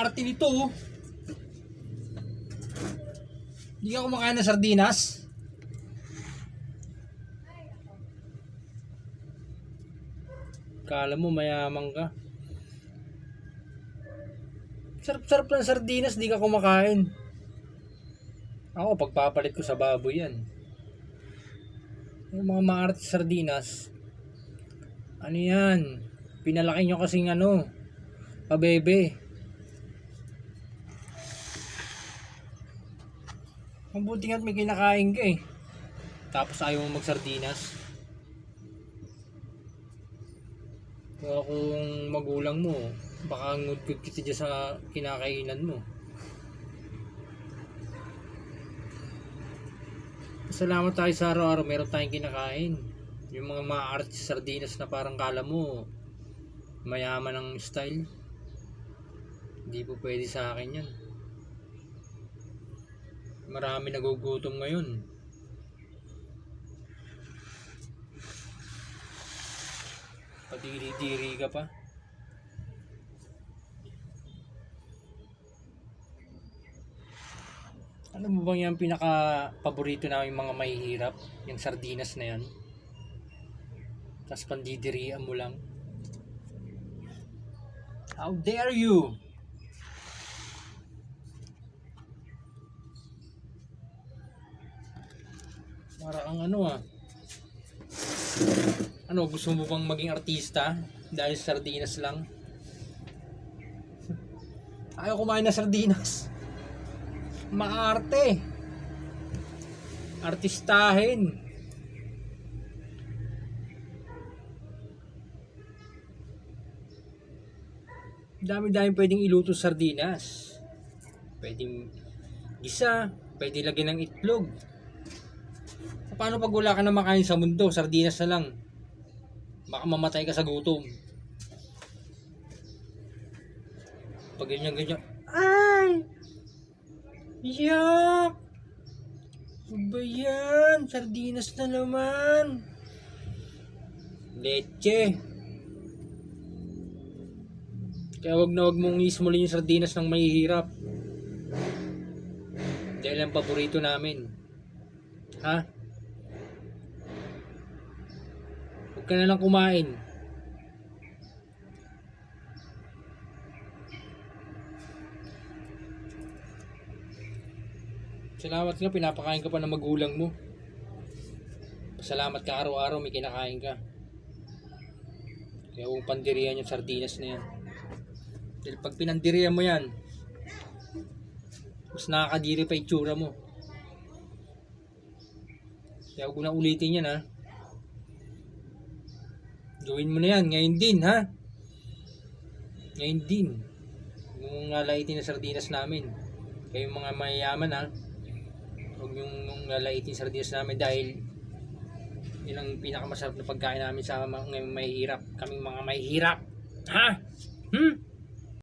arte nito oh. Hindi ka kumakain ng sardinas? Kala mo mayaman ka. Sarap-sarap ng sardinas, di ka kumakain. Ako, pagpapalit ko sa baboy yan. Yung mga maarte sardinas, ano yan? Pinalaki nyo kasing ano, pabebe. Mabuti nga't may kinakain ka eh. Tapos ayaw mo magsardinas. Kaya kung magulang mo, baka ngudkod kita dyan sa kinakainan mo. Salamat tayo sa araw-araw, meron tayong kinakain. Yung mga maarte sardinas na parang kala mo mayaman ang style, hindi po pwede sa akin yan. Marami nagugutom ngayon. Padiri-diri ka pa. Ano mo bang yung pinaka-paborito namin mga mahihirap? Yung sardinas na yan. Tapos pandidirian mo lang. How dare you? Para ang ano ah. Ano, gusto mo bang maging artista? Dahil sardinas lang? Ayaw kumain na sardinas. Maarte. Artistahin. Dami-dami pwedeng iluto sardinas. Pwedeng gisa, pwedeng lagyan ng itlog. Paano pag wala ka na makain sa mundo? Sardinas na lang. Baka mamatay ka sa gutom. Pag ganyan-ganyan. Ay! Yak! Ano ba yan? Sardinas na naman. Leche. Kaya wag mong ismulin yung sardinas ng mahihirap. Dahil ang paborito namin. Ha? Huwag ka na lang kumain. Salamat nga, pinapakain ka pa ng magulang mo. Salamat ka araw-araw, may kinakain ka. Kaya huwag pandirian yung sardinas na yan. Dahil pag pinandirian mo yan, mas nakakadiri pa itsura mo. Kaya huwag na ulitin yan ha. Gawin mo na yan, ngayon din ha. Ngayon din. Yung lalaitin na sardinas namin. Kayong mga mayayaman ha. Huwag yung lalaitin sardinas namin dahil yun ang pinakamasarap na pagkain namin sa mga mahihirap. Kaming mga mahihirap. Ha?